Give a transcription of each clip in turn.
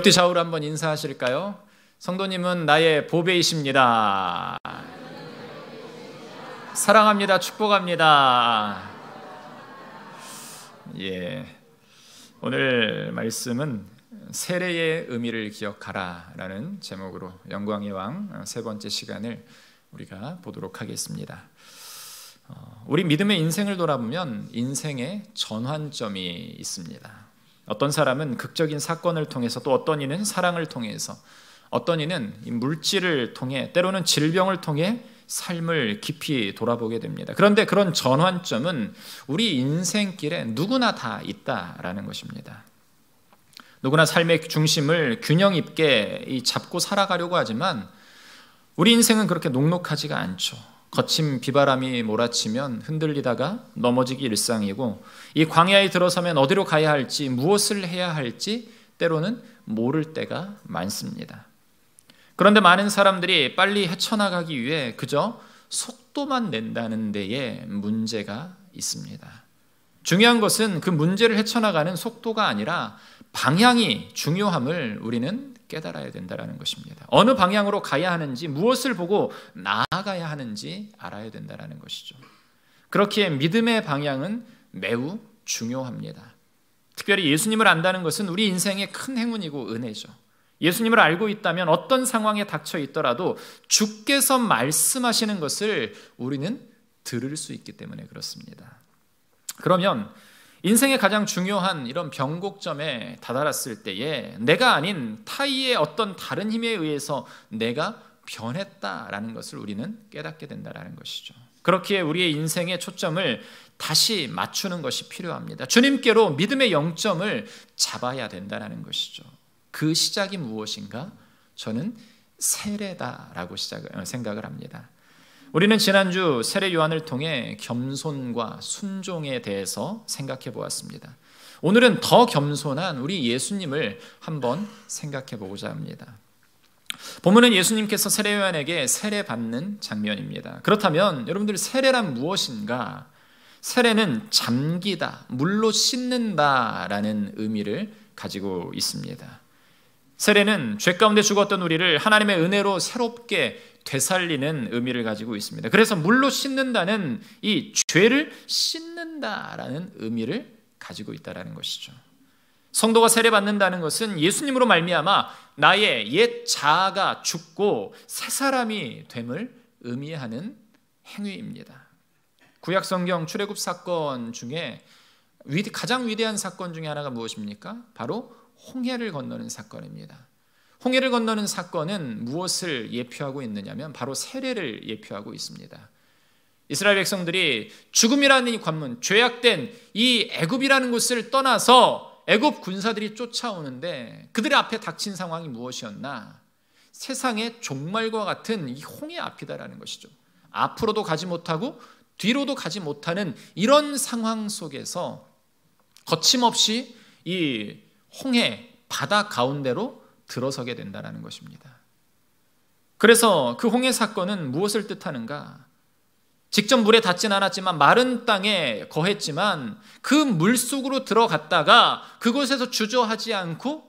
옆뒤 좌우로 한번 인사하실까요? 성도님은 나의 보배이십니다. 사랑합니다. 축복합니다. 오늘 말씀은 세례의 의미를 기억하라 라는 제목으로 영광의 왕 세 번째 시간을 우리가 보도록 하겠습니다. 우리 믿음의 인생을 돌아보면 인생의 전환점이 있습니다. 어떤 사람은 극적인 사건을 통해서, 또 어떤 이는 사랑을 통해서, 어떤 이는 물질을 통해, 때로는 질병을 통해 삶을 깊이 돌아보게 됩니다. 그런데 그런 전환점은 우리 인생길에 누구나 다 있다라는 것입니다. 누구나 삶의 중심을 균형 있게 잡고 살아가려고 하지만 우리 인생은 그렇게 녹록하지가 않죠. 거친 비바람이 몰아치면 흔들리다가 넘어지기 일상이고, 이 광야에 들어서면 어디로 가야 할지, 무엇을 해야 할지 때로는 모를 때가 많습니다. 그런데 많은 사람들이 빨리 헤쳐나가기 위해 그저 속도만 낸다는 데에 문제가 있습니다. 중요한 것은 그 문제를 헤쳐나가는 속도가 아니라 방향이 중요함을 우리는 깨달아야 된다는 것입니다. 어느 방향으로 가야 하는지, 무엇을 보고 나아가야 하는지 알아야 된다는 것이죠. 그렇기에 믿음의 방향은 매우 중요합니다. 특별히 예수님을 안다는 것은 우리 인생의 큰 행운이고 은혜죠. 예수님을 알고 있다면 어떤 상황에 닥쳐 있더라도 주께서 말씀하시는 것을 우리는 들을 수 있기 때문에 그렇습니다. 그러면 인생의 가장 중요한 이런 변곡점에 다다랐을 때에 내가 아닌 타의의 어떤 다른 힘에 의해서 내가 변했다라는 것을 우리는 깨닫게 된다는 것이죠. 그렇기에 우리의 인생의 초점을 다시 맞추는 것이 필요합니다. 주님께로 믿음의 영점을 잡아야 된다는 것이죠. 그 시작이 무엇인가? 저는 세례다라고 생각을 합니다. 우리는 지난주 세례 요한을 통해 겸손과 순종에 대해서 생각해 보았습니다. 오늘은 더 겸손한 우리 예수님을 한번 생각해 보고자 합니다. 본문은 예수님께서 세례 요한에게 세례받는 장면입니다. 그렇다면 여러분들, 세례란 무엇인가? 세례는 잠기다, 물로 씻는다라는 의미를 가지고 있습니다. 세례는 죄 가운데 죽었던 우리를 하나님의 은혜로 새롭게 되살리는 의미를 가지고 있습니다. 그래서 물로 씻는다는 이 죄를 씻는다라는 의미를 가지고 있다는 것이죠. 성도가 세례받는다는 것은 예수님으로 말미암아 나의 옛 자아가 죽고 새 사람이 됨을 의미하는 행위입니다. 구약 성경 출애굽 사건 중에 가장 위대한 사건 중에 하나가 무엇입니까? 바로 홍해를 건너는 사건입니다. 홍해를 건너는 사건은 무엇을 예표하고 있느냐면 바로 세례를 예표하고 있습니다. 이스라엘 백성들이 죽음이라는 이 관문, 죄악된 이 애굽이라는 곳을 떠나서 애굽 군사들이 쫓아오는데 그들의 앞에 닥친 상황이 무엇이었나? 세상의 종말과 같은 이 홍해 앞이다라는 것이죠. 앞으로도 가지 못하고 뒤로도 가지 못하는 이런 상황 속에서 거침없이 이 홍해 바다 가운데로 들어서게 된다는 것입니다. 그래서 그 홍해 사건은 무엇을 뜻하는가? 직접 물에 닿진 않았지만 마른 땅에 거했지만 그 물속으로 들어갔다가 그곳에서 주저하지 않고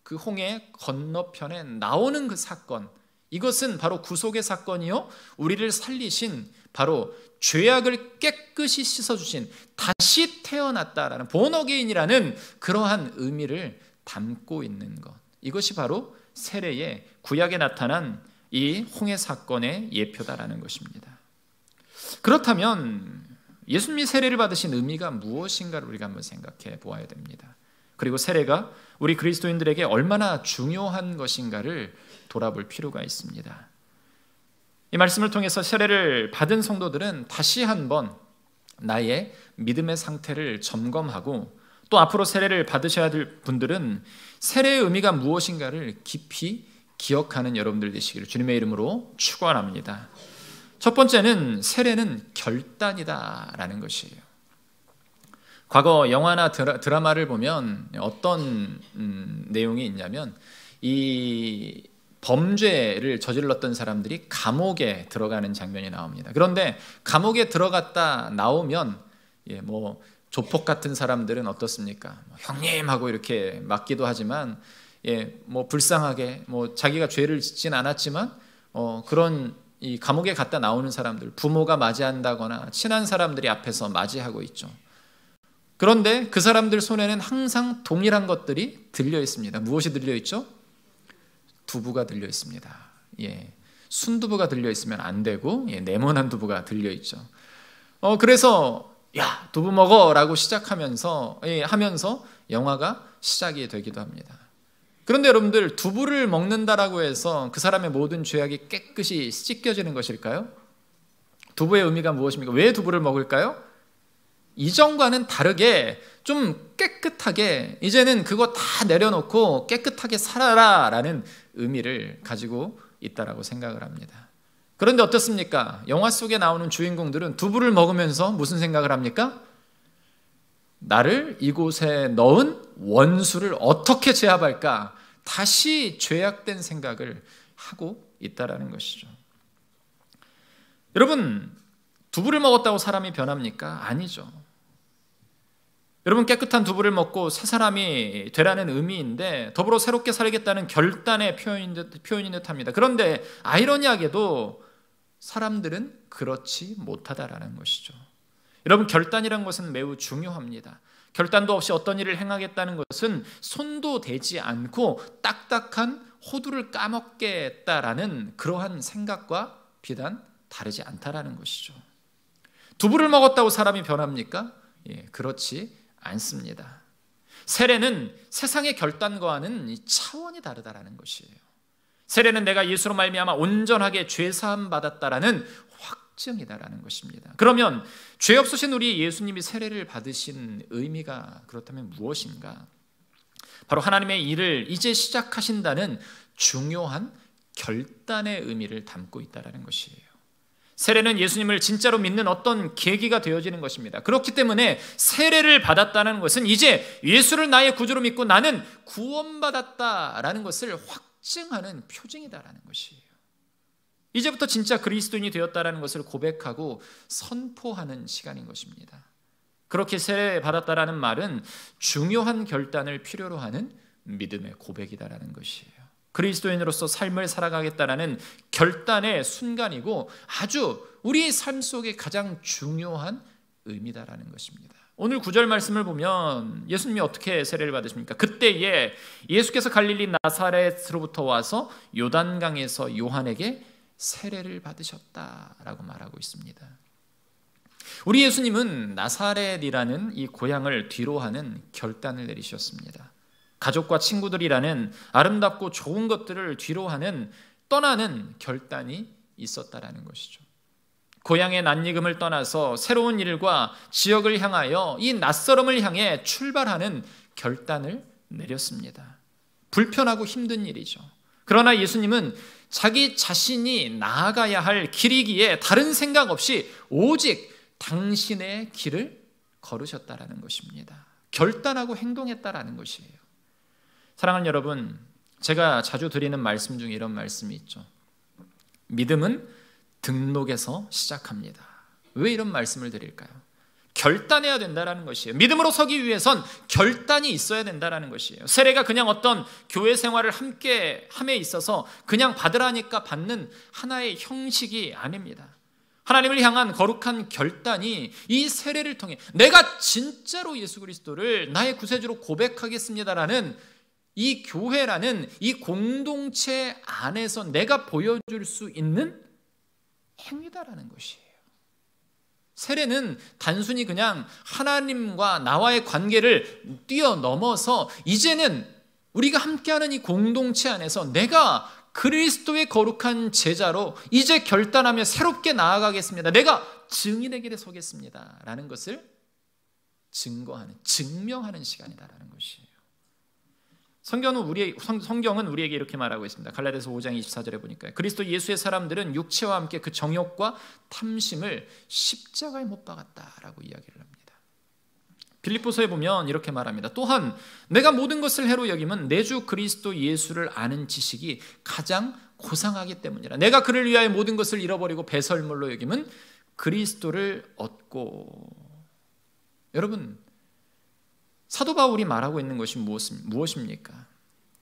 그 홍해 건너편에 나오는 그 사건, 이것은 바로 구속의 사건이요, 우리를 살리신, 바로 죄악을 깨끗이 씻어주신, 다시 태어났다라는 본어게인이라는 그러한 의미를 담고 있는 것, 이것이 바로 세례의 구약에 나타난 이 홍해 사건의 예표다라는 것입니다. 그렇다면 예수님이 세례를 받으신 의미가 무엇인가를 우리가 한번 생각해 보아야 됩니다. 그리고 세례가 우리 그리스도인들에게 얼마나 중요한 것인가를 돌아볼 필요가 있습니다. 이 말씀을 통해서 세례를 받은 성도들은 다시 한번 나의 믿음의 상태를 점검하고, 또 앞으로 세례를 받으셔야 될 분들은 세례의 의미가 무엇인가를 깊이 기억하는 여러분들 되시기를 주님의 이름으로 축원합니다. 첫 번째는 세례는 결단이다라는 것이에요. 과거 영화나 드라마를 보면 어떤 내용이 있냐면, 이 범죄를 저질렀던 사람들이 감옥에 들어가는 장면이 나옵니다. 그런데 감옥에 들어갔다 나오면 조폭 같은 사람들은 어떻습니까? 형님 하고 이렇게 맞기도 하지만 뭐 불쌍하게 뭐 자기가 죄를 짓진 않았지만 그런 이 감옥에 갔다 나오는 사람들, 부모가 맞이한다거나 친한 사람들이 앞에서 맞이하고 있죠. 그런데 그 사람들 손에는 항상 동일한 것들이 들려 있습니다. 무엇이 들려 있죠? 두부가 들려 있습니다. 순두부가 들려 있으면 안 되고 네모난 두부가 들려 있죠. 그래서 야, 두부 먹어라고 시작하면서 하면서 영화가 시작이 되기도 합니다. 그런데 여러분들, 두부를 먹는다라고 해서 그 사람의 모든 죄악이 깨끗이 씻겨지는 것일까요? 두부의 의미가 무엇입니까? 왜 두부를 먹을까요? 이전과는 다르게 좀 깨끗하게, 이제는 그거 다 내려놓고 깨끗하게 살아라 라는 의미를 가지고 있다라고 생각을 합니다. 그런데 어떻습니까? 영화 속에 나오는 주인공들은 두부를 먹으면서 무슨 생각을 합니까? 나를 이곳에 넣은 원수를 어떻게 제압할까? 다시 죄악된 생각을 하고 있다라는 것이죠. 여러분, 두부를 먹었다고 사람이 변합니까? 아니죠. 여러분, 깨끗한 두부를 먹고 새 사람이 되라는 의미인데 더불어 새롭게 살겠다는 결단의 표현인 듯 합니다. 그런데 아이러니하게도 사람들은 그렇지 못하다라는 것이죠. 여러분, 결단이란 것은 매우 중요합니다. 결단도 없이 어떤 일을 행하겠다는 것은 손도 대지 않고 딱딱한 호두를 까먹겠다라는 그러한 생각과 비단 다르지 않다라는 것이죠. 두부를 먹었다고 사람이 변합니까? 그렇지 않습니다. 세례는 세상의 결단과는 차원이 다르다라는 것이에요. 세례는 내가 예수로 말미암아 온전하게 죄사함 받았다라는 확증이다라는 것입니다. 그러면 죄 없으신 우리 예수님이 세례를 받으신 의미가 그렇다면 무엇인가? 바로 하나님의 일을 이제 시작하신다는 중요한 결단의 의미를 담고 있다는 것이에요. 세례는 예수님을 진짜로 믿는 어떤 계기가 되어지는 것입니다. 그렇기 때문에 세례를 받았다는 것은 이제 예수를 나의 구주로 믿고 나는 구원받았다라는 것을 확증하는 표징이다라는 것이에요. 이제부터 진짜 그리스도인이 되었다라는 것을 고백하고 선포하는 시간인 것입니다. 그렇게 세례받았다라는 말은 중요한 결단을 필요로 하는 믿음의 고백이다라는 것이에요. 그리스도인으로서 삶을 살아가겠다라는 결단의 순간이고 아주 우리의 삶 속에 가장 중요한 의미다라는 것입니다. 오늘 9절 말씀을 보면 예수님이 어떻게 세례를 받으십니까? 그때에 예수께서 갈릴리 나사렛으로부터 와서 요단강에서 요한에게 세례를 받으셨다라고 말하고 있습니다. 우리 예수님은 나사렛이라는 이 고향을 뒤로하는 결단을 내리셨습니다. 가족과 친구들이라는 아름답고 좋은 것들을 뒤로하는 떠나는 결단이 있었다라는 것이죠. 고향의 낯익음을 떠나서 새로운 일과 지역을 향하여 이 낯설음을 향해 출발하는 결단을 내렸습니다. 불편하고 힘든 일이죠. 그러나 예수님은 자기 자신이 나아가야 할 길이기에 다른 생각 없이 오직 당신의 길을 걸으셨다라는 것입니다. 결단하고 행동했다라는 것이에요. 사랑하는 여러분, 제가 자주 드리는 말씀 중에 이런 말씀이 있죠. 믿음은 등록에서 시작합니다. 왜 이런 말씀을 드릴까요? 결단해야 된다는 것이에요. 믿음으로 서기 위해선 결단이 있어야 된다는 것이에요. 세례가 그냥 어떤 교회 생활을 함께 함에 있어서 그냥 받으라니까 받는 하나의 형식이 아닙니다. 하나님을 향한 거룩한 결단이 이 세례를 통해 내가 진짜로 예수 그리스도를 나의 구세주로 고백하겠습니다라는 이 교회라는 이 공동체 안에서 내가 보여줄 수 있는 행위다라는 것이에요. 세례는 단순히 그냥 하나님과 나와의 관계를 뛰어넘어서 이제는 우리가 함께하는 이 공동체 안에서 내가 그리스도의 거룩한 제자로 이제 결단하며 새롭게 나아가겠습니다. 내가 증인의 길에 서겠습니다. 라는 것을 증거하는, 증명하는 시간이다라는 것이에요. 성경은 우리에게 이렇게 말하고 있습니다. 갈라디아서 5장 24절에 보니까 그리스도 예수의 사람들은 육체와 함께 그 정욕과 탐심을 십자가에 못 박았다라고 이야기를 합니다. 빌립보서에 보면 이렇게 말합니다. 또한 내가 모든 것을 해로 여김은 내 주 그리스도 예수를 아는 지식이 가장 고상하기 때문이라. 내가 그를 위하여 모든 것을 잃어버리고 배설물로 여김은 그리스도를 얻고. 여러분, 사도 바울이 말하고 있는 것이 무엇입니까?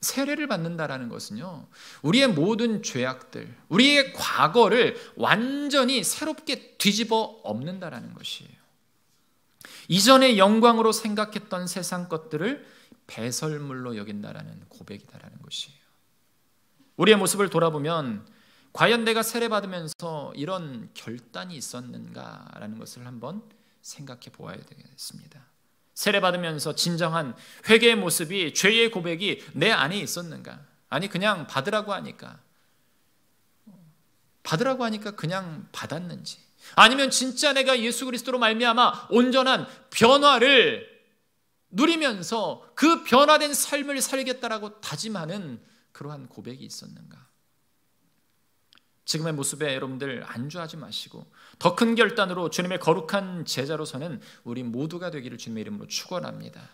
세례를 받는다라는 것은요, 우리의 모든 죄악들, 우리의 과거를 완전히 새롭게 뒤집어 엎는다라는 것이에요. 이전의 영광으로 생각했던 세상 것들을 배설물로 여긴다라는 고백이다라는 것이에요. 우리의 모습을 돌아보면 과연 내가 세례받으면서 이런 결단이 있었는가라는 것을 한번 생각해 보아야 되겠습니다. 세례받으면서 진정한 회개의 모습이, 죄의 고백이 내 안에 있었는가? 아니 그냥 받으라고 하니까 그냥 받았는지, 아니면 진짜 내가 예수 그리스도로 말미암아 온전한 변화를 누리면서 그 변화된 삶을 살겠다라고 다짐하는 그러한 고백이 있었는가? 지금의 모습에 여러분들 안주하지 마시고 더 큰 결단으로 주님의 거룩한 제자로서는 우리 모두가 되기를 주님의 이름으로 축원합니다.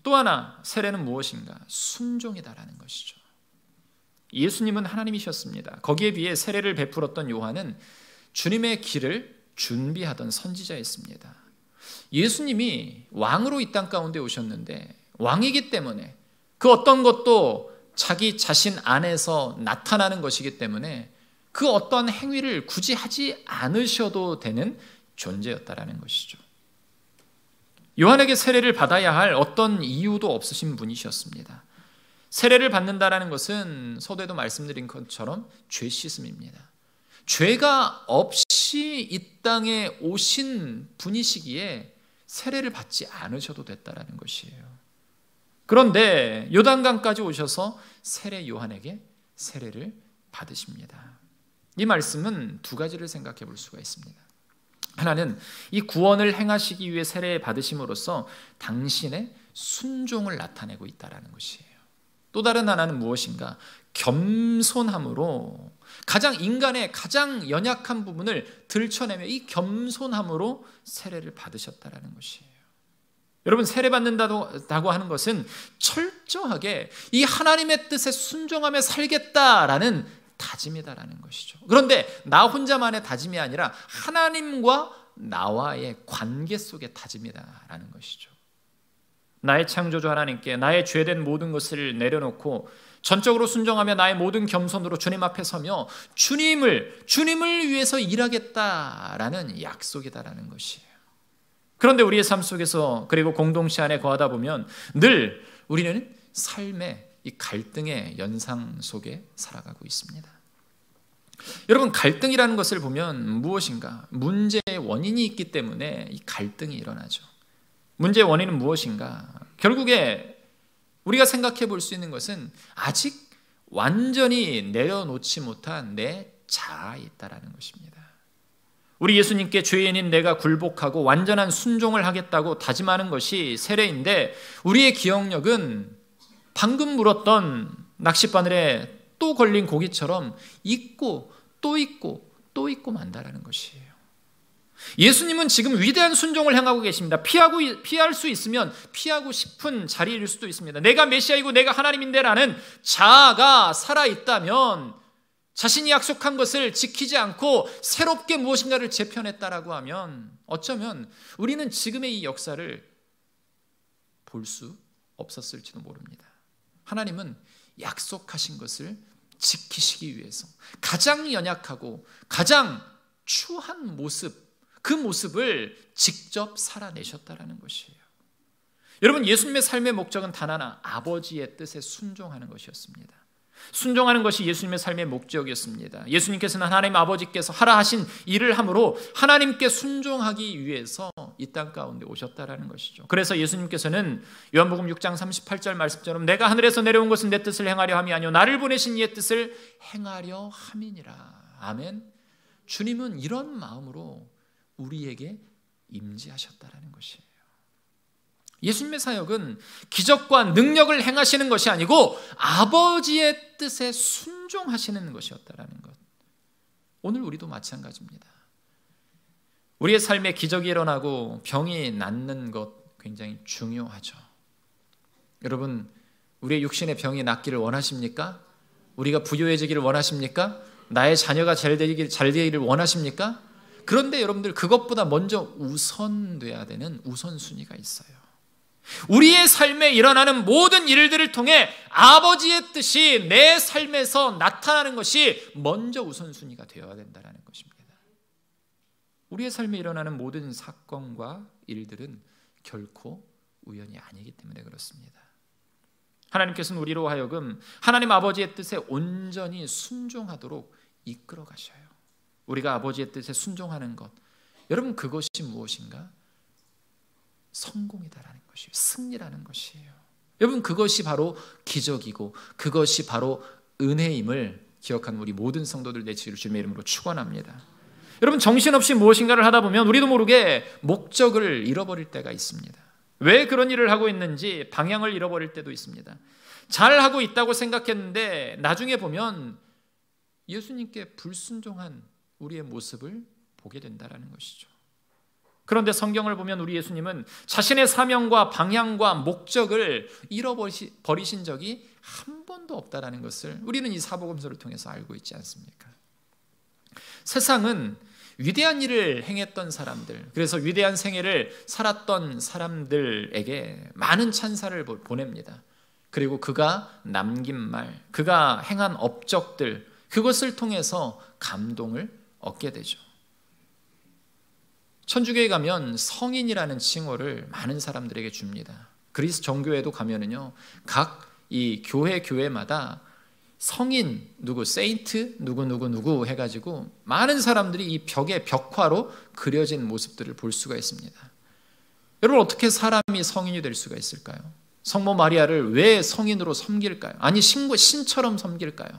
또 하나, 세례는 무엇인가? 순종이다라는 것이죠. 예수님은 하나님이셨습니다. 거기에 비해 세례를 베풀었던 요한은 주님의 길을 준비하던 선지자였습니다. 예수님이 왕으로 이 땅 가운데 오셨는데 왕이기 때문에 그 어떤 것도 자기 자신 안에서 나타나는 것이기 때문에 그 어떤 행위를 굳이 하지 않으셔도 되는 존재였다라는 것이죠. 요한에게 세례를 받아야 할 어떤 이유도 없으신 분이셨습니다. 세례를 받는다라는 것은 서두에도 말씀드린 것처럼 죄 씻음입니다. 죄가 없이 이 땅에 오신 분이시기에 세례를 받지 않으셔도 됐다라는 것이에요. 그런데 요단강까지 오셔서 세례 요한에게 세례를 받으십니다. 이 말씀은 두 가지를 생각해 볼 수가 있습니다. 하나는 이 구원을 행하시기 위해 세례 받으심으로써 당신의 순종을 나타내고 있다는 것이에요. 또 다른 하나는 무엇인가? 겸손함으로, 인간의 가장 연약한 부분을 들춰내며 이 겸손함으로 세례를 받으셨다는 것이에요. 여러분, 세례 받는다고 하는 것은 철저하게 이 하나님의 뜻에 순종하며 살겠다라는 다짐이다라는 것이죠. 그런데 나 혼자만의 다짐이 아니라 하나님과 나와의 관계 속의 다짐이다라는 것이죠. 나의 창조주 하나님께 나의 죄된 모든 것을 내려놓고 전적으로 순종하며 나의 모든 겸손으로 주님 앞에 서며 주님을 위해서 일하겠다라는 약속이다라는 것이에요. 그런데 우리의 삶 속에서, 그리고 공동체 안에 거하다 보면 늘 우리는 삶의 이 갈등의 연상 속에 살아가고 있습니다. 여러분, 갈등이라는 것을 보면 무엇인가? 문제의 원인이 있기 때문에 이 갈등이 일어나죠. 문제의 원인은 무엇인가? 결국에 우리가 생각해 볼 수 있는 것은 아직 완전히 내려놓지 못한 내 자아에 있다라는 것입니다. 우리 예수님께 죄인인 내가 굴복하고 완전한 순종을 하겠다고 다짐하는 것이 세례인데, 우리의 기억력은 방금 물었던 낚싯바늘에 또 걸린 고기처럼 잊고 또 잊고 또 잊고 만다라는 것이에요. 예수님은 지금 위대한 순종을 행하고 계십니다. 피할 수 있으면 피하고 싶은 자리일 수도 있습니다. 내가 메시아이고 내가 하나님인데라는 자아가 살아있다면, 자신이 약속한 것을 지키지 않고 새롭게 무엇인가를 재편했다라고 하면 어쩌면 우리는 지금의 이 역사를 볼 수 없었을지도 모릅니다. 하나님은 약속하신 것을 지키시기 위해서 가장 연약하고 가장 추한 모습, 그 모습을 직접 살아내셨다라는 것이에요. 여러분, 예수님의 삶의 목적은 단 하나, 아버지의 뜻에 순종하는 것이었습니다. 순종하는 것이 예수님의 삶의 목적이었습니다. 예수님께서는 하나님 아버지께서 하라 하신 일을 함으로 하나님께 순종하기 위해서 이 땅 가운데 오셨다라는 것이죠. 그래서 예수님께서는 요한복음 6장 38절 말씀처럼 내가 하늘에서 내려온 것은 내 뜻을 행하려 함이 아니요 나를 보내신 이의 뜻을 행하려 함이니라. 아멘. 주님은 이런 마음으로 우리에게 임재하셨다라는 것이에요. 예수님의 사역은 기적과 능력을 행하시는 것이 아니고 아버지의 뜻에 순종하시는 것이었다라는 것. 오늘 우리도 마찬가지입니다. 우리의 삶에 기적이 일어나고 병이 낫는 것 굉장히 중요하죠. 여러분, 우리의 육신의 병이 낫기를 원하십니까? 우리가 부유해지기를 원하십니까? 나의 자녀가 잘 되기를 원하십니까? 그런데 여러분들, 그것보다 먼저 우선돼야 되는 우선순위가 있어요. 우리의 삶에 일어나는 모든 일들을 통해 아버지의 뜻이 내 삶에서 나타나는 것이 먼저 우선순위가 되어야 된다는 것입니다. 우리의 삶에 일어나는 모든 사건과 일들은 결코 우연이 아니기 때문에 그렇습니다. 하나님께서는 우리로 하여금 하나님 아버지의 뜻에 온전히 순종하도록 이끌어 가셔요. 우리가 아버지의 뜻에 순종하는 것, 여러분 그것이 무엇인가? 성공이다라는 것이에요. 승리라는 것이에요. 여러분 그것이 바로 기적이고 그것이 바로 은혜임을 기억하는 우리 모든 성도들 되시기를 주님의 이름으로 축원합니다. 여러분 정신없이 무엇인가를 하다 보면 우리도 모르게 목적을 잃어버릴 때가 있습니다. 왜 그런 일을 하고 있는지 방향을 잃어버릴 때도 있습니다. 잘하고 있다고 생각했는데 나중에 보면 예수님께 불순종한 우리의 모습을 보게 된다는 것이죠. 그런데 성경을 보면 우리 예수님은 자신의 사명과 방향과 목적을 잃어버리신 적이 한 번도 없다는 것을 우리는 이 사복음서를 통해서 알고 있지 않습니까? 세상은 위대한 일을 행했던 사람들, 그래서 위대한 생애를 살았던 사람들에게 많은 찬사를 보냅니다. 그리고 그가 남긴 말, 그가 행한 업적들, 그것을 통해서 감동을 얻게 되죠. 천주교에 가면 성인이라는 칭호를 많은 사람들에게 줍니다. 그리스 정교회도 가면은요, 각 이 교회마다 성인 누구, 세인트 누구 해가지고 많은 사람들이 이 벽에 벽화로 그려진 모습들을 볼 수가 있습니다. 여러분 어떻게 사람이 성인이 될 수가 있을까요? 성모 마리아를 왜 성인으로 섬길까요? 아니 신처럼 섬길까요?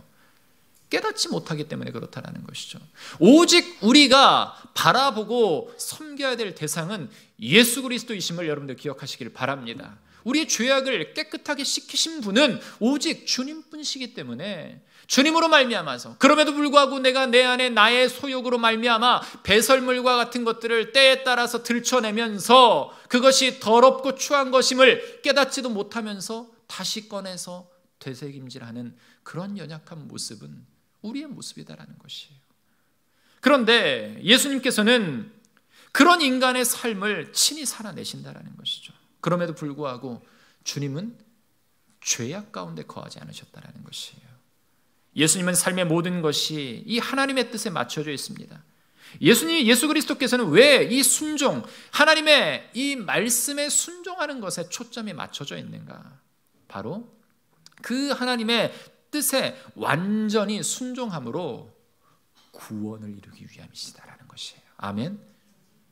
깨닫지 못하기 때문에 그렇다는 것이죠. 오직 우리가 바라보고 섬겨야 될 대상은 예수 그리스도이심을 여러분들 기억하시길 바랍니다. 우리의 죄악을 깨끗하게 씻기신 분은 오직 주님뿐이시기 때문에 주님으로 말미암아서, 그럼에도 불구하고 내가 내 안에 나의 소욕으로 말미암아 배설물과 같은 것들을 때에 따라서 들춰내면서 그것이 더럽고 추한 것임을 깨닫지도 못하면서 다시 꺼내서 되새김질하는 그런 연약한 모습은 우리의 모습이다라는 것이에요. 그런데 예수님께서는 그런 인간의 삶을 친히 살아내신다라는 것이죠. 그럼에도 불구하고 주님은 죄악 가운데 거하지 않으셨다라는 것이에요. 예수님은 삶의 모든 것이 이 하나님의 뜻에 맞춰져 있습니다. 예수 그리스도께서는 왜 이 순종, 하나님의 이 말씀에 순종하는 것에 초점이 맞춰져 있는가? 바로 그 하나님의 뜻에 완전히 순종함으로 구원을 이루기 위함이시다라는 것이에요. 아멘.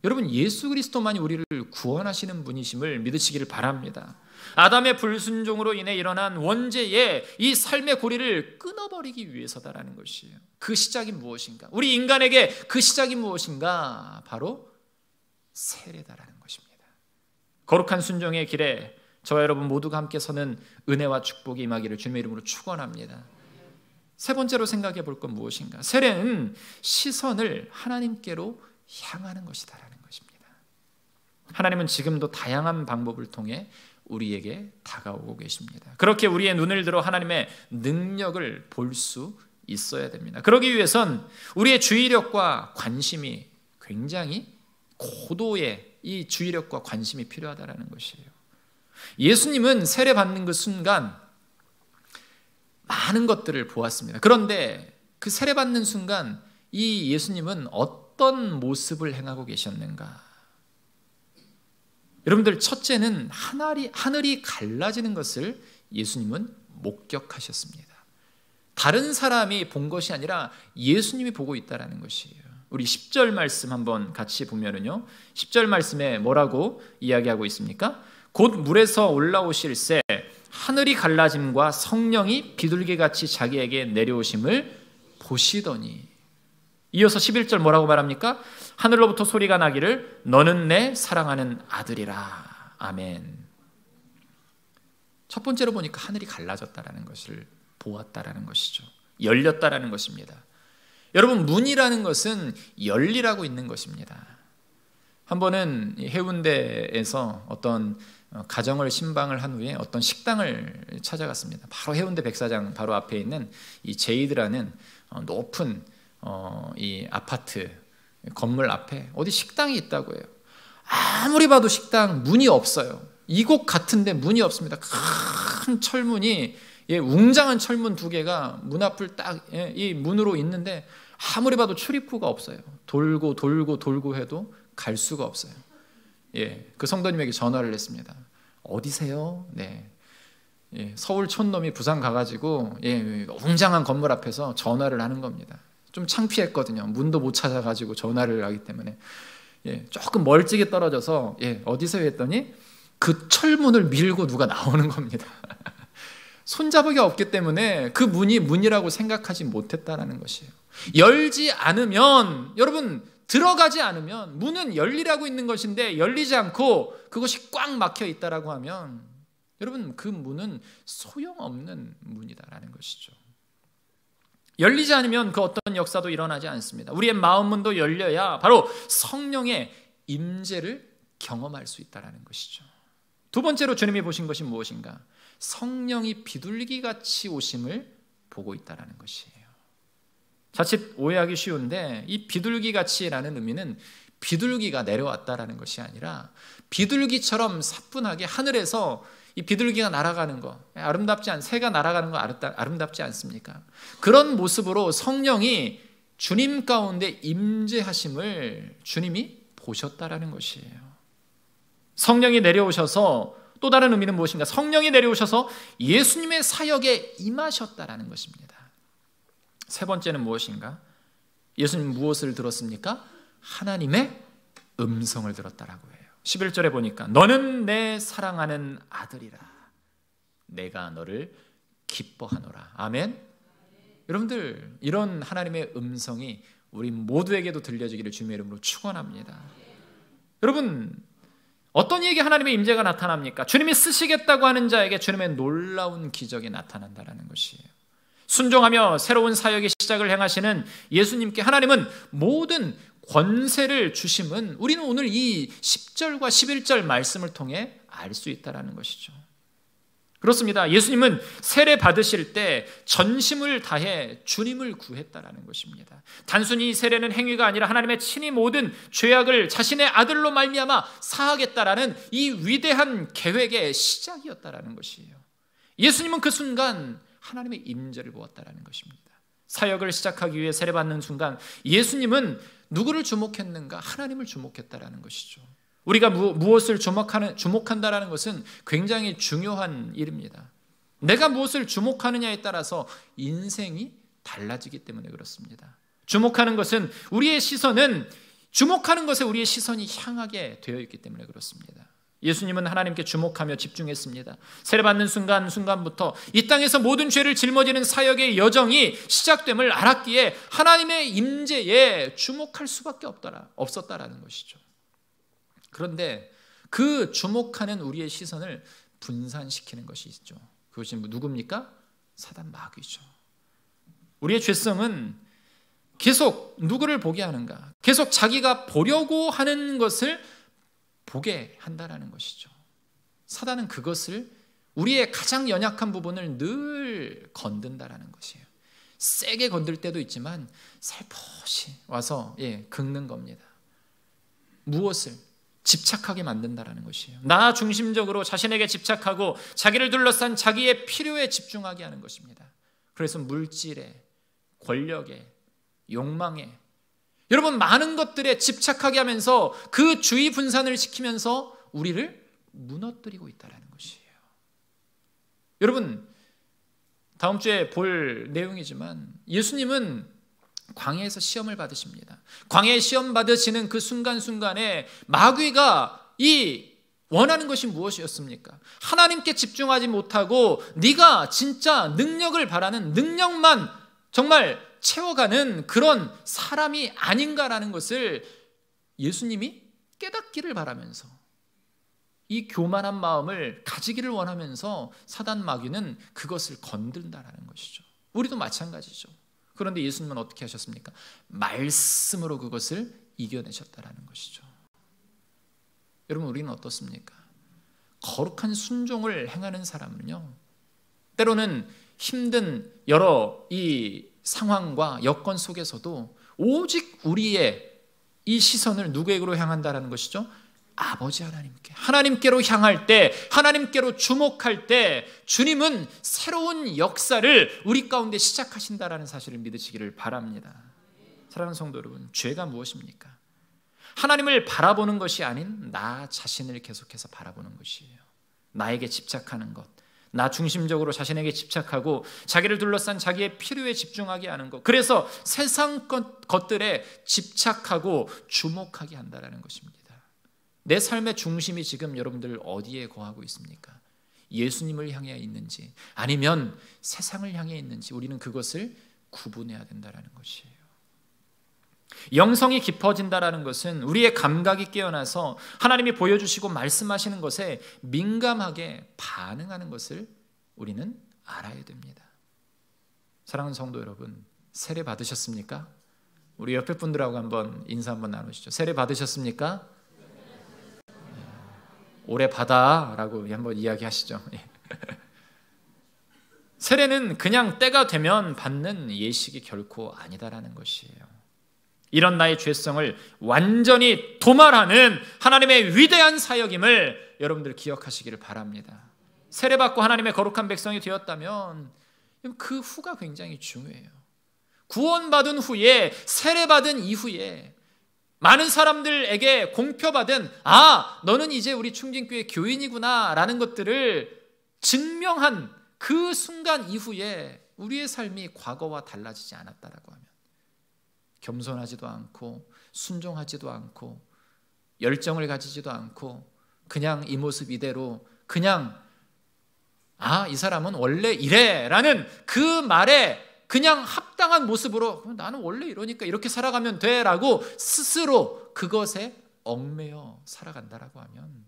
여러분 예수 그리스도만이 우리를 구원하시는 분이심을 믿으시기를 바랍니다. 아담의 불순종으로 인해 일어난 원죄의 이 삶의 고리를 끊어버리기 위해서다라는 것이에요. 그 시작이 무엇인가? 우리 인간에게 그 시작이 무엇인가? 바로 세례다라는 것입니다. 거룩한 순종의 길에 저와 여러분 모두가 함께 서는 은혜와 축복이 임하기를 주님의 이름으로 축원합니다. 세 번째로 생각해 볼 건 무엇인가? 세례는 시선을 하나님께로 향하는 것이다라는 것입니다. 하나님은 지금도 다양한 방법을 통해 우리에게 다가오고 계십니다. 그렇게 우리의 눈을 들어 하나님의 능력을 볼 수 있어야 됩니다. 그러기 위해선 우리의 주의력과 관심이 굉장히 고도의 이 주의력과 관심이 필요하다는 것이에요. 예수님은 세례받는 그 순간 많은 것들을 보았습니다. 그런데 그 세례받는 순간 이 예수님은 어떤 모습을 행하고 계셨는가? 여러분들 첫째는 하늘이 갈라지는 것을 예수님은 목격하셨습니다. 다른 사람이 본 것이 아니라 예수님이 보고 있다는 것이에요. 우리 10절 말씀 한번 같이 보면은요, 10절 말씀에 뭐라고 이야기하고 있습니까? 곧 물에서 올라오실새 하늘이 갈라짐과 성령이 비둘기같이 자기에게 내려오심을 보시더니, 이어서 11절 뭐라고 말합니까? 하늘로부터 소리가 나기를 너는 내 사랑하는 아들이라. 아멘. 첫 번째로 보니까 하늘이 갈라졌다라는 것을 보았다라는 것이죠. 열렸다라는 것입니다. 여러분 문이라는 것은 열리라고 있는 것입니다. 한 번은 해운대에서 어떤 가정을 신방을 한 후에 어떤 식당을 찾아갔습니다. 바로 해운대 백사장 바로 앞에 있는 이 제이드라는 높은 이 아파트 건물 앞에 어디 식당이 있다고 해요. 아무리 봐도 식당 문이 없어요. 이곳 같은데 문이 없습니다. 큰 철문이, 웅장한 철문 2개가 문 앞을 딱 이 문으로 있는데 아무리 봐도 출입구가 없어요. 돌고 돌고 돌고 해도 갈 수가 없어요. 그 성도님에게 전화를 했습니다. 어디세요? 네. 서울 촌놈이 부산 가가지고 웅장한 건물 앞에서 전화를 하는 겁니다. 좀 창피했거든요. 문도 못 찾아가지고 전화를 하기 때문에 조금 멀찍이 떨어져서 어디세요? 했더니 그 철문을 밀고 누가 나오는 겁니다. 손잡이가 없기 때문에 그 문이 문이라고 생각하지 못했다라는 것이에요. 열지 않으면, 여러분, 들어가지 않으면, 문은 열리라고 있는 것인데 열리지 않고 그것이 꽉 막혀 있다라고 하면, 여러분, 그 문은 소용없는 문이다라는 것이죠. 열리지 않으면 그 어떤 역사도 일어나지 않습니다. 우리의 마음 문도 열려야 바로 성령의 임재를 경험할 수 있다라는 것이죠. 두 번째로 주님이 보신 것이 무엇인가? 성령이 비둘기같이 오심을 보고 있다라는 것이에요. 자칫 오해하기 쉬운데 이 비둘기같이라는 의미는 비둘기가 내려왔다라는 것이 아니라 비둘기처럼 사뿐하게 하늘에서 이 비둘기가 날아가는 거, 새가 날아가는 거 아름답지 않습니까? 그런 모습으로 성령이 주님 가운데 임재하심을 주님이 보셨다라는 것이에요. 성령이 내려오셔서, 또 다른 의미는 무엇인가? 성령이 내려오셔서 예수님의 사역에 임하셨다라는 것입니다. 세 번째는 무엇인가? 예수님 무엇을 들었습니까? 하나님의 음성을 들었다라고 해요. 11절에 보니까 너는 내 사랑하는 아들이라, 내가 너를 기뻐하노라. 아멘. 여러분들, 이런 하나님의 음성이 우리 모두에게도 들려지기를 주님의 이름으로 축원합니다. 여러분, 어떤 이에게 하나님의 임재가 나타납니까? 주님이 쓰시겠다고 하는 자에게 주님의 놀라운 기적이 나타난다는 것이에요. 순종하며 새로운 사역의 시작을 행하시는 예수님께 하나님은 모든 권세를 주심은 우리는 오늘 이 10절과 11절 말씀을 통해 알 수 있다는 것이죠. 그렇습니다. 예수님은 세례 받으실 때 전심을 다해 주님을 구했다라는 것입니다. 단순히 세례는 행위가 아니라 하나님의 친히 모든 죄악을 자신의 아들로 말미암아 사하겠다라는 이 위대한 계획의 시작이었다라는 것이에요. 예수님은 그 순간 하나님의 임재를 보았다라는 것입니다. 사역을 시작하기 위해 세례받는 순간 예수님은 누구를 주목했는가? 하나님을 주목했다라는 것이죠. 우리가 무엇을 주목한다라는 것은 굉장히 중요한 일입니다. 내가 무엇을 주목하느냐에 따라서 인생이 달라지기 때문에 그렇습니다. 주목하는 것은 주목하는 것에 우리의 시선이 향하게 되어 있기 때문에 그렇습니다. 예수님은 하나님께 주목하며 집중했습니다. 세례받는 순간부터 이 땅에서 모든 죄를 짊어지는 사역의 여정이 시작됨을 알았기에 하나님의 임재에 주목할 수밖에 없었다라는 것이죠. 그런데 그 주목하는 우리의 시선을 분산시키는 것이 있죠. 그것이 누굽니까? 사단 마귀죠. 우리의 죄성은 계속 누구를 보게 하는가? 계속 자기가 보려고 하는 것을 보게 한다라는 것이죠. 사단은 그것을, 우리의 가장 연약한 부분을 늘 건든다라는 것이에요. 세게 건들 때도 있지만 살포시 와서 긁는 겁니다. 무엇을? 집착하게 만든다라는 것이에요. 나 중심적으로 자신에게 집착하고 자기를 둘러싼 자기의 필요에 집중하게 하는 것입니다. 그래서 물질에, 권력에, 욕망에, 여러분, 많은 것들에 집착하게 하면서 그 주의 분산을 시키면서 우리를 무너뜨리고 있다는 것이에요. 여러분, 다음 주에 볼 내용이지만 예수님은 광야에서 시험을 받으십니다. 광야에 시험 받으시는 그 순간순간에 마귀가 원하는 것이 무엇이었습니까? 하나님께 집중하지 못하고 네가 진짜 능력을 바라는, 능력만 정말 채워가는 그런 사람이 아닌가라는 것을 예수님이 깨닫기를 바라면서, 이 교만한 마음을 가지기를 원하면서 사단 마귀는 그것을 건든다라는 것이죠. 우리도 마찬가지죠. 그런데 예수님은 어떻게 하셨습니까? 말씀으로 그것을 이겨내셨다라는 것이죠. 여러분, 우리는 어떻습니까? 거룩한 순종을 행하는 사람은요, 때로는 힘든 여러 이 상황과 여건 속에서도 오직 우리의 이 시선을 누구에게로 향한다라는 것이죠? 아버지 하나님께로 향할 때, 하나님께로 주목할 때 주님은 새로운 역사를 우리 가운데 시작하신다라는 사실을 믿으시기를 바랍니다. 사랑하는 성도 여러분, 죄가 무엇입니까? 하나님을 바라보는 것이 아닌 나 자신을 계속해서 바라보는 것이에요. 나에게 집착하는 것, 나 중심적으로 자신에게 집착하고 자기를 둘러싼 자기의 필요에 집중하게 하는 것, 그래서 세상 것들에 집착하고 주목하게 한다는 것입니다. 내 삶의 중심이 지금 여러분들 어디에 거하고 있습니까? 예수님을 향해 있는지 아니면 세상을 향해 있는지 우리는 그것을 구분해야 된다는 것이에요. 영성이 깊어진다는 것은 우리의 감각이 깨어나서 하나님이 보여주시고 말씀하시는 것에 민감하게 반응하는 것을 우리는 알아야 됩니다. 사랑하는 성도 여러분, 세례 받으셨습니까? 우리 옆에 분들하고 한번 인사 한번 나누시죠. 세례 받으셨습니까? 올해 받아라고 한번 이야기하시죠. 세례는 그냥 때가 되면 받는 예식이 결코 아니다라는 것이에요. 이런 나의 죄성을 완전히 도말하는 하나님의 위대한 사역임을 여러분들 기억하시기를 바랍니다. 세례받고 하나님의 거룩한 백성이 되었다면 그 후가 굉장히 중요해요. 구원받은 후에, 세례받은 이후에 많은 사람들에게 공표받은 너는 이제 우리 충진교회 교인이구나 라는 것들을 증명한 그 순간 이후에 우리의 삶이 과거와 달라지지 않았다라고 하면, 겸손하지도 않고 순종하지도 않고 열정을 가지지도 않고 그냥 이 모습 이대로 그냥 이 사람은 원래 이래 라는 그 말에 그냥 합당한 모습으로 나는 원래 이러니까 이렇게 살아가면 돼 라고 스스로 그것에 얽매여 살아간다라고 하면,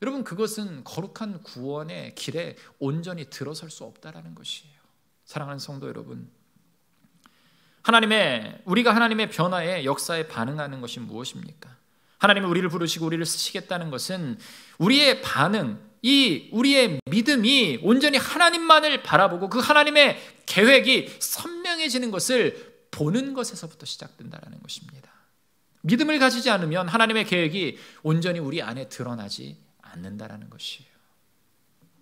여러분 그것은 거룩한 구원의 길에 온전히 들어설 수 없다라는 것이에요. 사랑하는 성도 여러분, 우리가 하나님의 변화에, 역사에 반응하는 것이 무엇입니까? 하나님이 우리를 부르시고 우리를 쓰시겠다는 것은 우리의 반응, 우리의 믿음이 온전히 하나님만을 바라보고 그 하나님의 계획이 선명해지는 것을 보는 것에서부터 시작된다는 것입니다. 믿음을 가지지 않으면 하나님의 계획이 온전히 우리 안에 드러나지 않는다는 것이에요.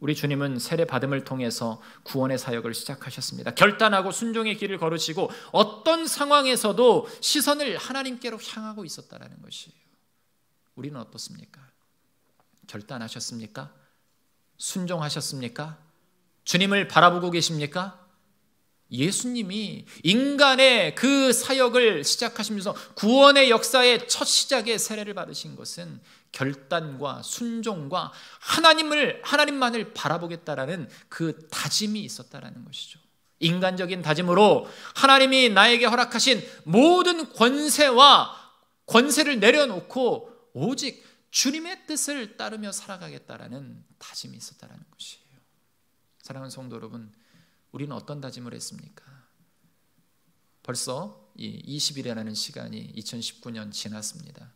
우리 주님은 세례 받음을 통해서 구원의 사역을 시작하셨습니다. 결단하고 순종의 길을 걸으시고 어떤 상황에서도 시선을 하나님께로 향하고 있었다는 것이에요. 우리는 어떻습니까? 결단하셨습니까? 순종하셨습니까? 주님을 바라보고 계십니까? 예수님이 인간의 그 사역을 시작하시면서 구원의 역사의 첫 시작에 세례를 받으신 것은 결단과 순종과 하나님만을 바라보겠다라는 그 다짐이 있었다라는 것이죠. 인간적인 다짐으로 하나님이 나에게 허락하신 모든 권세를 내려놓고 오직 주님의 뜻을 따르며 살아가겠다라는 다짐이 있었다라는 것이에요. 사랑하는 성도 여러분, 우리는 어떤 다짐을 했습니까? 벌써 이 20일이라는 시간이 2019년 지났습니다.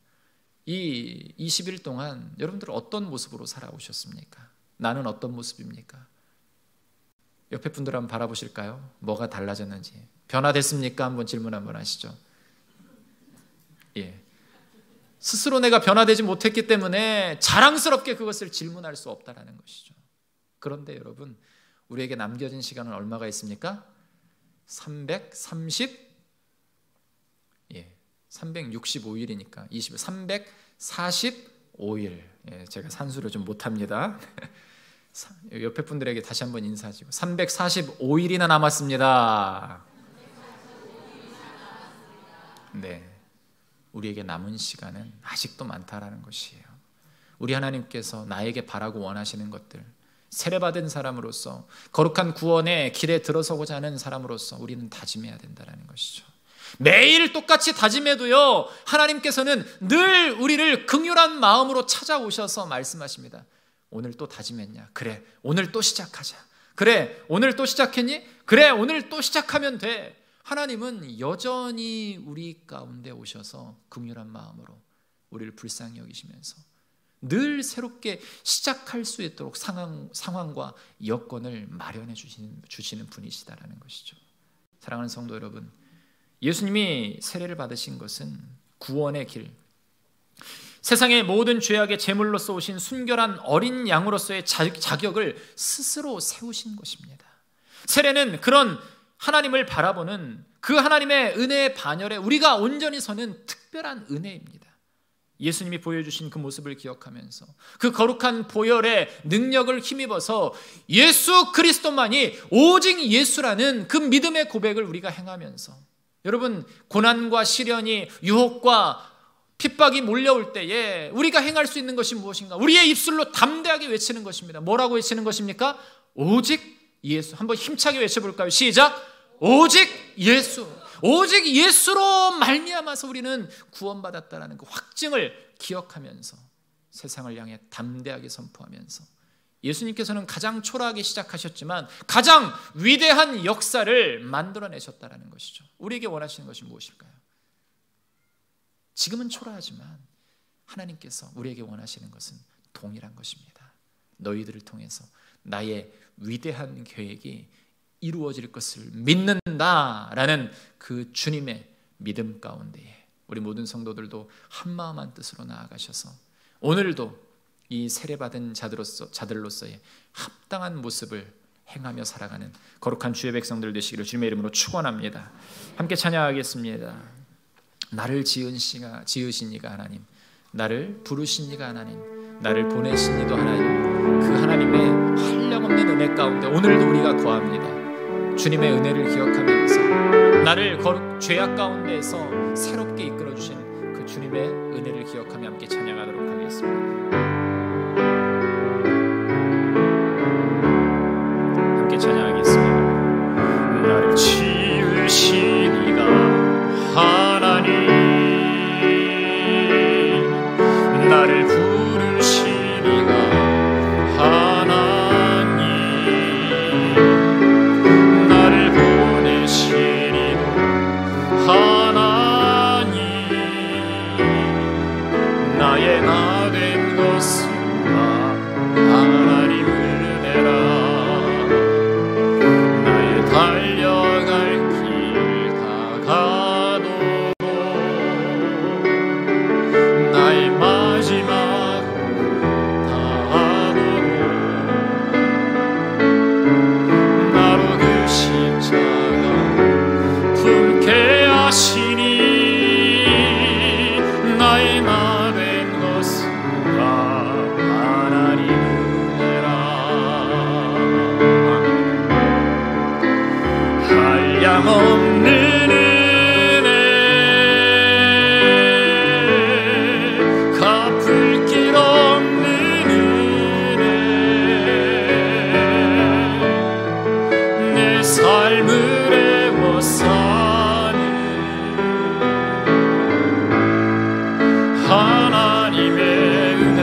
이 20일 동안 여러분들 어떤 모습으로 살아오셨습니까? 나는 어떤 모습입니까? 옆에 분들 한번 바라보실까요? 뭐가 달라졌는지. 변화됐습니까? 한번 질문 한번 하시죠. 스스로 내가 변화되지 못했기 때문에 자랑스럽게 그것을 질문할 수 없다는 것이죠. 그런데 여러분, 우리에게 남겨진 시간은 얼마가 있습니까? 365일이니까 345일. 제가 산수를 좀 못합니다. 옆에 분들에게 다시 한번 인사하시고 345일이나 남았습니다. 네, 우리에게 남은 시간은 아직도 많다라는 것이에요. 우리 하나님께서 나에게 바라고 원하시는 것들, 세례받은 사람으로서 거룩한 구원의 길에 들어서고자 하는 사람으로서 우리는 다짐해야 된다는 것이죠. 매일 똑같이 다짐해도요, 하나님께서는 늘 우리를 긍휼한 마음으로 찾아오셔서 말씀하십니다. 오늘 또 다짐했냐? 그래, 오늘 또 시작하자. 그래, 오늘 또 시작했니? 그래, 오늘 또 시작하면 돼. 하나님은 여전히 우리 가운데 오셔서 긍휼한 마음으로 우리를 불쌍히 여기시면서 늘 새롭게 시작할 수 있도록 상황과 여건을 마련해 주시는 분이시다라는 것이죠. 사랑하는 성도 여러분, 예수님이 세례를 받으신 것은 구원의 길, 세상의 모든 죄악의 제물로서 오신 순결한 어린 양으로서의 자격을 스스로 세우신 것입니다. 세례는 그런 하나님을 바라보는 그 하나님의 은혜의 반열에 우리가 온전히 서는 특별한 은혜입니다. 예수님이 보여주신 그 모습을 기억하면서 그 거룩한 보혈의 능력을 힘입어서 예수 그리스도만이 오직 예수라는 그 믿음의 고백을 우리가 행하면서, 여러분, 고난과 시련이, 유혹과 핍박이 몰려올 때에 우리가 행할 수 있는 것이 무엇인가? 우리의 입술로 담대하게 외치는 것입니다. 뭐라고 외치는 것입니까? 오직 예수. 한번 힘차게 외쳐볼까요? 시작! 오직 예수. 오직 예수로 말미암아서 우리는 구원받았다라는 그 확증을 기억하면서 세상을 향해 담대하게 선포하면서, 예수님께서는 가장 초라하게 시작하셨지만 가장 위대한 역사를 만들어내셨다라는 것이죠. 우리에게 원하시는 것이 무엇일까요? 지금은 초라하지만 하나님께서 우리에게 원하시는 것은 동일한 것입니다. 너희들을 통해서 나의 위대한 계획이 이루어질 것을 믿는다라는 그 주님의 믿음 가운데에 우리 모든 성도들도 한마음 한뜻으로 나아가셔서 오늘도 이 세례받은 자들로서의 합당한 모습을 행하며 살아가는 거룩한 주의 백성들 되시기를 주님의 이름으로 축원합니다. 함께 찬양하겠습니다. 나를 지으신 이가 하나님, 나를 부르신 이가 하나님, 나를 보내신 이도 하나님, 그 하나님의 한량없는 은혜 가운데 오늘도 우리가 거합니다. 주님의 은혜를 기억하면서 나를 죄악 가운데에서 새롭게 이끌어주신 그 주님의 은혜를 기억하며 함께 찬양하도록 하겠습니다. 함께 찬양하겠습니다. 나를 지으신 이가 하나님, 나를 부르신 이가 하나님, 나를 보내신 이도 하나님, 나의 나 된 것은 하나님 은혜라. 나의 달려갈 길 다가도록 나의 마지막 다하도록 나로 그 십자가 품게 하시니 나의 나 된 것은 하나님 은혜라. 한량없는 은혜, 갚을 길 없는 은혜, 내 삶을 애워 사는 하나님의 은혜.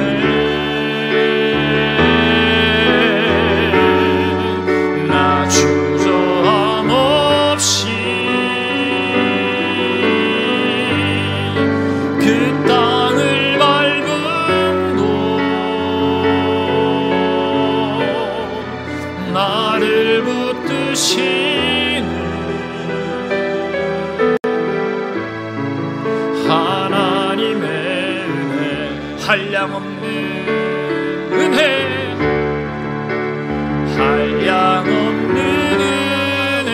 나 주저함 없이 그 땅을 밟음도 나를 붙드시는 하나님의 은혜. 한량없는 은혜, 한량없는 은혜,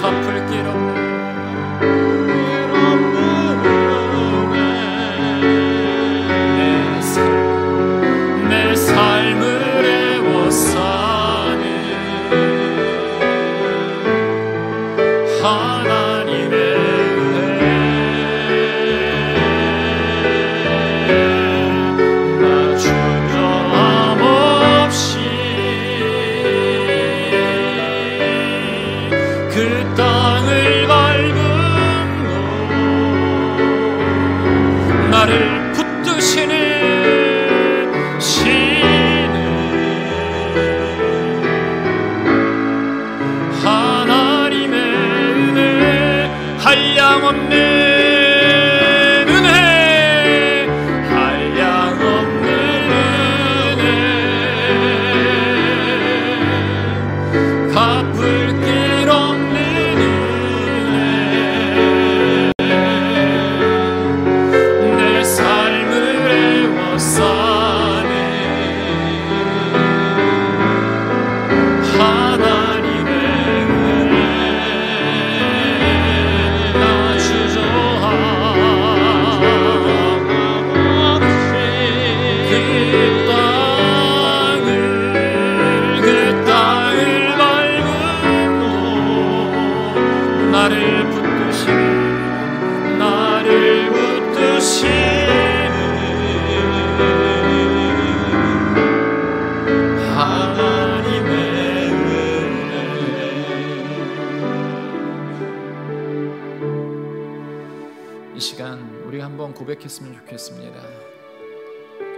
갚을 길 없는 내 삶을 애워 사는 하나님의 은혜. 나 주저함 없이 그 땅을 밟음도 나를 붙드시는 하나님의 은혜. 한량없는 은혜, 한량없는 은혜, 갚을 길 없는 은혜, 한번 고백했으면 좋겠습니다.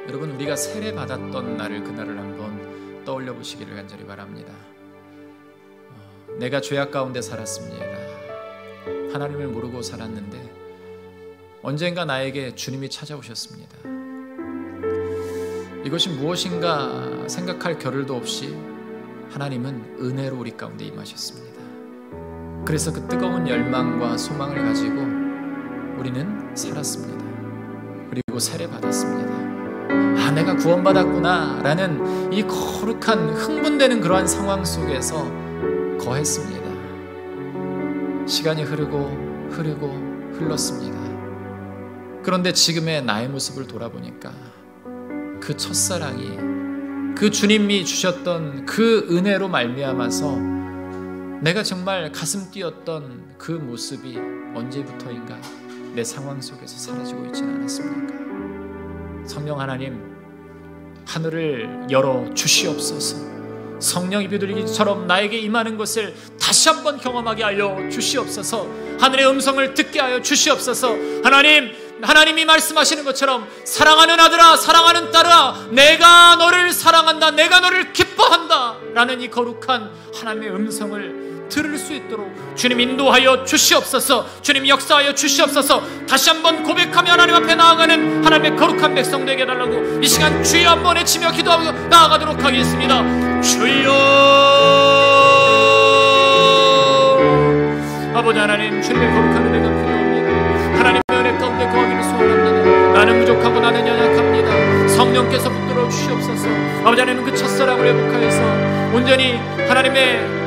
여러분, 우리가 세례 받았던 날을, 그날을 한번 떠올려 보시기를 간절히 바랍니다. 내가 죄악 가운데 살았습니다. 하나님을 모르고 살았는데 언젠가 나에게 주님이 찾아오셨습니다. 이것이 무엇인가 생각할 겨를도 없이 하나님은 은혜로 우리 가운데 임하셨습니다. 그래서 그 뜨거운 열망과 소망을 가지고 우리는 살았습니다. 그리고 세례 받았습니다. 아, 내가 구원받았구나 라는 이 거룩한 흥분되는 그러한 상황 속에서 거했습니다. 시간이 흐르고 흘렀습니다. 그런데 지금의 나의 모습을 돌아보니까 그 첫사랑이, 그 주님이 주셨던 그 은혜로 말미암아서 내가 정말 가슴 뛰었던 그 모습이 언제부터인가 내 상황 속에서 사라지고 있지는 않았습니까? 성령 하나님, 하늘을 열어 주시옵소서. 성령이 비둘기처럼 나에게 임하는 것을 다시 한번 경험하게 하여 주시옵소서. 하늘의 음성을 듣게 하여 주시옵소서. 하나님이 말씀하시는 것처럼 사랑하는 아들아, 사랑하는 딸아, 내가 너를 사랑한다, 내가 너를 기뻐한다 라는 이 거룩한 하나님의 음성을 들을 수 있도록 주님 인도하여 주시옵소서. 주님 역사하여 주시옵소서. 다시 한번 고백하며 하나님 앞에 나아가는 하나님의 거룩한 백성 되게 해달라고 이 시간 주여 한번 외치며 기도하고 나아가도록 하겠습니다. 주여. 아버지 하나님, 주님의 거룩한 은혜가 필요합니다. 하나님의 은혜 가운데 거하기를 소원합니다. 나는 부족하고 나는 연약합니다. 성령께서 붙들어 주시옵소서. 아버지 하나님, 그 첫사랑을 회복하여서 온전히 하나님의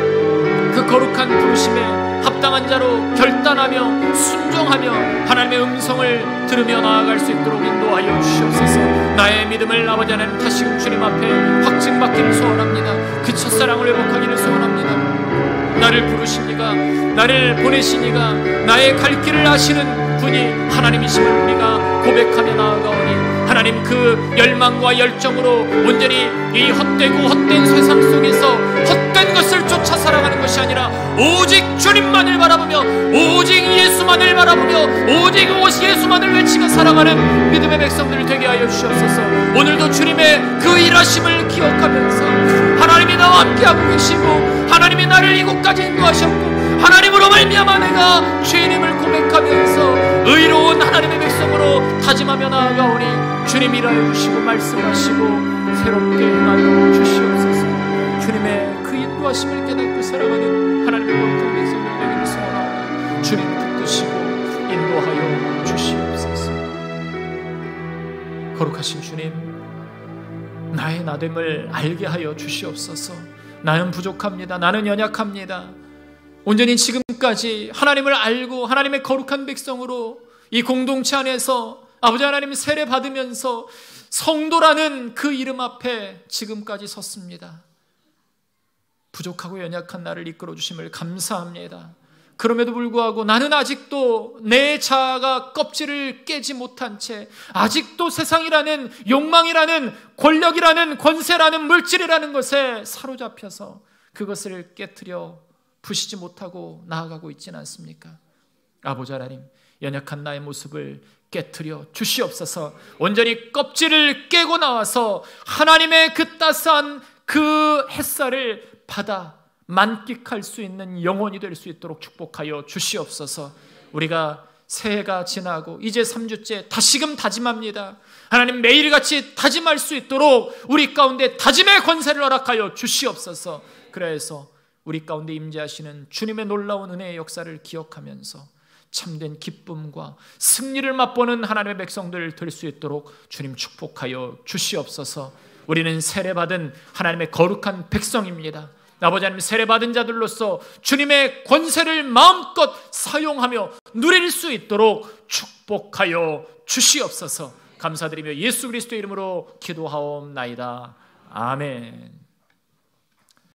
그 거룩한 부르심에 합당한 자로 결단하며 순종하며 하나님의 음성을 들으며 나아갈 수 있도록 인도하여 주시옵소서. 나의 믿음을 아버지 하나님 다시금 주님 앞에 확증받기를 소원합니다. 그 첫사랑을 회복하기를 소원합니다. 나를 부르시니가, 나를 보내시니가, 나의 갈 길을 아시는 분이 하나님이심을 우리가 고백하며 나아가오니 하나님, 그 열망과 열정으로 온전히 이 헛된 세상 속에서 헛된 것을 쫓아 살아가는 것이 아니라 오직 주님만을 바라보며 오직 예수만을 바라보며 오직 예수만을 외치며 살아가는 믿음의 백성들 되게 하여 주시옵소서. 오늘도 주님의 그 일하심을 기억하면서 하나님이 나와 함께하고 계시고 하나님이 나를 이곳까지 인도하셨고 하나님으로 말미암아 내가 죄인임을 고백하면서 의로운 하나님의 백성으로 다짐하며 나아가오니 주님 일하여 주시고 말씀하시고 새롭게 행하여 주시옵소서. 주님의 그 인도하심을 깨닫고 살아가는 하나님의 거룩한 백성들 되기를 소원하오니 주님 붙드시고 인도하여 주시옵소서. 거룩하신 주님, 나의 나됨을 알게 하여 주시옵소서. 나는 부족합니다. 나는 연약합니다. 온전히 지금까지 하나님을 알고 하나님의 거룩한 백성으로 이 공동체 안에서 아버지 하나님 세례 받으면서 성도라는 그 이름 앞에 지금까지 섰습니다. 부족하고 연약한 나를 이끌어 주심을 감사합니다. 그럼에도 불구하고 나는 아직도 내 자아가 껍질을 깨지 못한 채 아직도 세상이라는 욕망이라는 권력이라는 권세라는 물질이라는 것에 사로잡혀서 그것을 깨트려 부시지 못하고 나아가고 있지는 않습니까? 아버지 하나님, 연약한 나의 모습을 깨트려 주시옵소서. 온전히 껍질을 깨고 나와서 하나님의 그 따스한 그 햇살을 받아 만끽할 수 있는 영혼이 될 수 있도록 축복하여 주시옵소서. 우리가 새해가 지나고 이제 3주째 다시금 다짐합니다. 하나님, 매일같이 다짐할 수 있도록 우리 가운데 다짐의 권세를 허락하여 주시옵소서. 그래서 우리 가운데 임재하시는 주님의 놀라운 은혜의 역사를 기억하면서 참된 기쁨과 승리를 맛보는 하나님의 백성들 될 수 있도록 주님 축복하여 주시옵소서. 우리는 세례받은 하나님의 거룩한 백성입니다. 아버지 하나님, 세례받은 자들로서 주님의 권세를 마음껏 사용하며 누릴 수 있도록 축복하여 주시옵소서. 감사드리며 예수 그리스도의 이름으로 기도하옵나이다. 아멘.